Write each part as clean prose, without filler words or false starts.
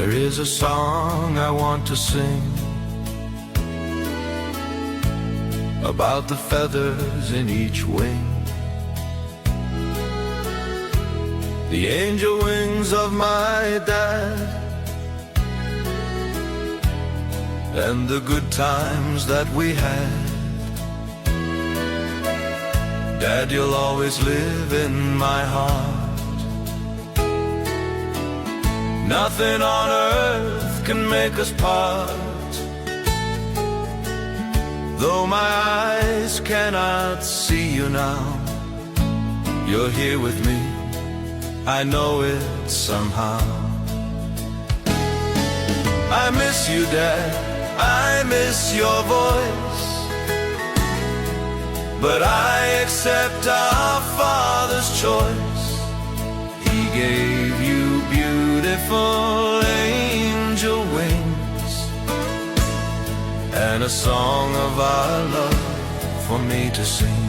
There is a song I want to sing about the feathers in each wing, the angel wings of my dad, and the good times that we had. Dad, you'll always live in my heart. Nothing on earth can make us part. Though my eyes cannot see you now, you're here with me, I know it somehow. I miss you, Dad, I miss your voice, but I accept our Father's choice. He gave you beautiful angel wings and a song of our love for me to sing.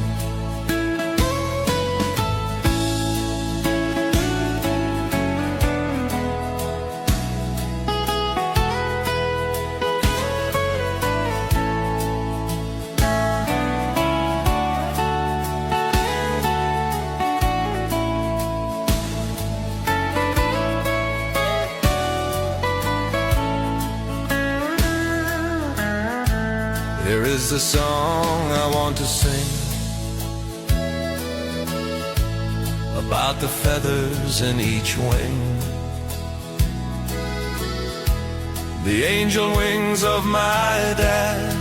There is a song I want to sing about the feathers in each wing, the angel wings of my dad,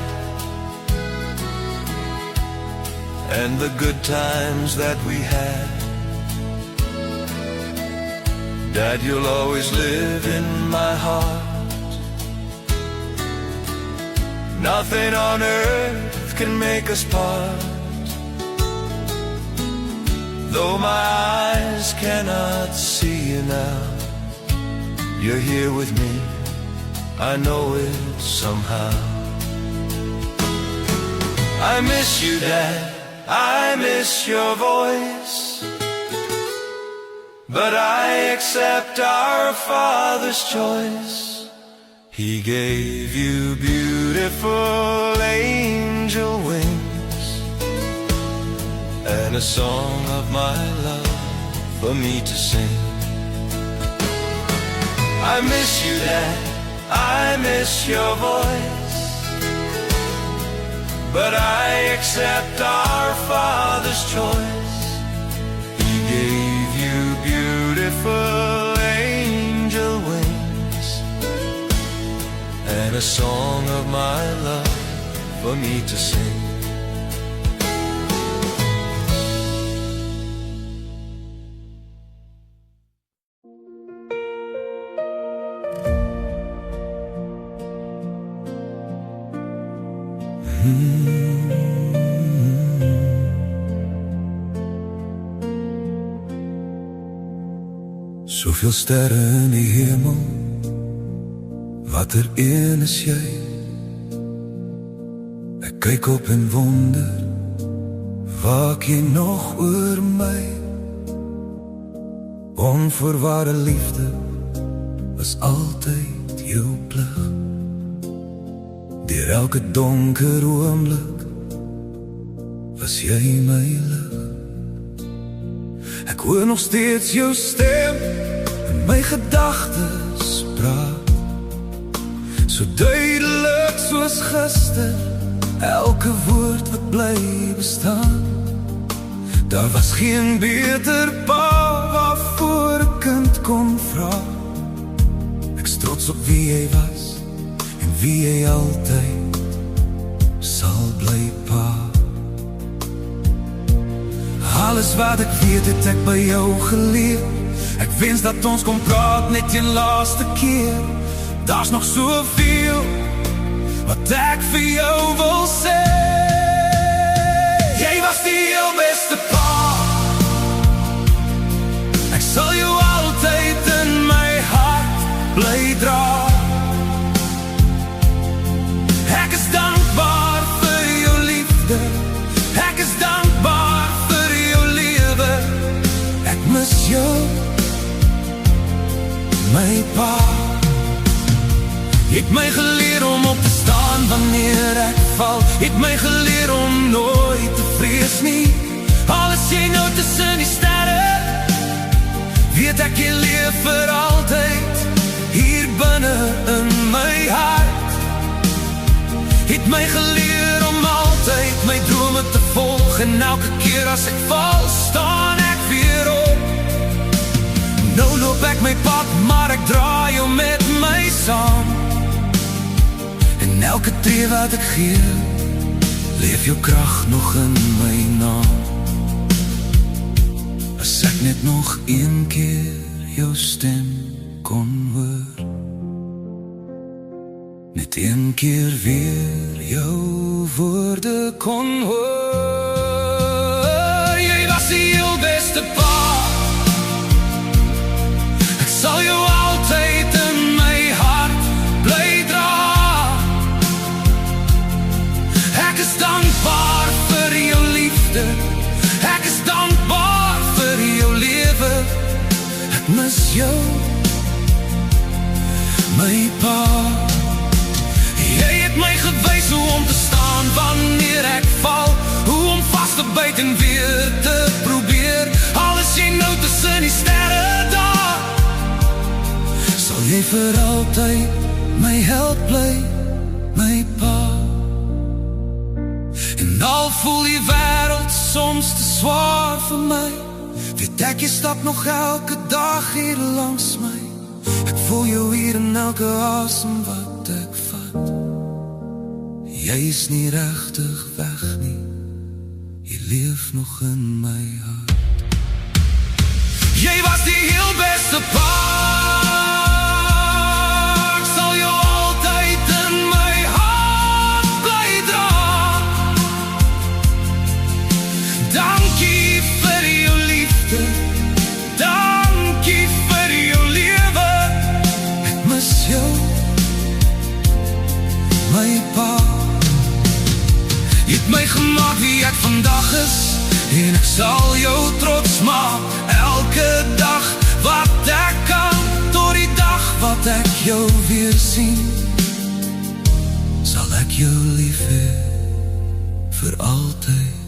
and the good times that we had. Dad, you'll always live in my heart. Nothing on earth can make us part. Though my eyes cannot see you now, you're here with me, I know it somehow. I miss you, Dad, I miss your voice, but I accept our Father's choice. He gave you beautiful angel wings and a song of my love for me to sing. I miss you, Dad, I miss your voice, but I accept our Father's choice. He gave you beautiful angel wings and a song of my love for me to sing. Soveel sterre in die hemel, watter een is jy? Ek kyk op en wonder, waak jy nog oor my? Onvoorwaarde liefde was altyd jou plig. Deur elke donker oomblik was jy my lig. Ek hoor nog steeds jou stem in my gedagtes praat, so duidelik soos gister, elke woord wat bly bestaan. Daar was geen beter pa waarvoor 'n kind kon vra. Ek's trots op wie jy was en wie jy altyd sal bly, pa. Alles wat ek weet het ek by jou geleer. Ek wens dat ons kon praat net een laaste keer. Daar's nog soveel wat ek vir jou wil sê. Jy was die heel beste pa. Ek sal jou altyd in my hart bly dra. Ek is dankbaar vir jou liefde. Ek is dankbaar vir jou lewe. Ek mis jou, my pa. Het my geleer om op te staan wanneer ek val. Het my geleer om nooit te vrees nie. Alles sien nou tussen die sterre, weet ek jy leef vir altyd hier binne in my hart. Het my geleer om altyd my drome te volg, en elke keer as ek val, staan ek weer op. Nou loop ek my pad, maar ek draai jou met my saam. En elke tree wat ek gee, leef jou krag nog in my naam. As ek net nog een keer jou stem kon hoor, net een keer weer jou woorde kon hoor. Jy was die heel beste pa, ek sal jou altyd in my hart bly dra. Ek is dankbaar vir jou liefde, ek is dankbaar vir jou lewe. Ek mis jou, my pa. Jy het my gewys hoe om te staan wanneer ek val, hoe om vast te byt en weer te probeer. Alles sien nou tussen die sterre daar, sal jy vir altyd my held bly, my pa. En al voel die wêreld soms te swaar vir my, weet ek jy stap nog elke dag hier langs my. Ek voel jou hier in elke asem wat ek vat. Jy is nie regtig weg nie, jy leef nog in my hart. Jy was die heel beste pa, ek sal jou altyd in my hart bly dra. Dankie vir jou liefde, dankie vir jou lewe. Ek mis jou, my pa. Jy het my gemaak wie ek vandag is, en ek sal jou trots maak elke dag wat ek kan, tot die dag wat ek jou weer sien, sal ek jou lief hê vir altyd.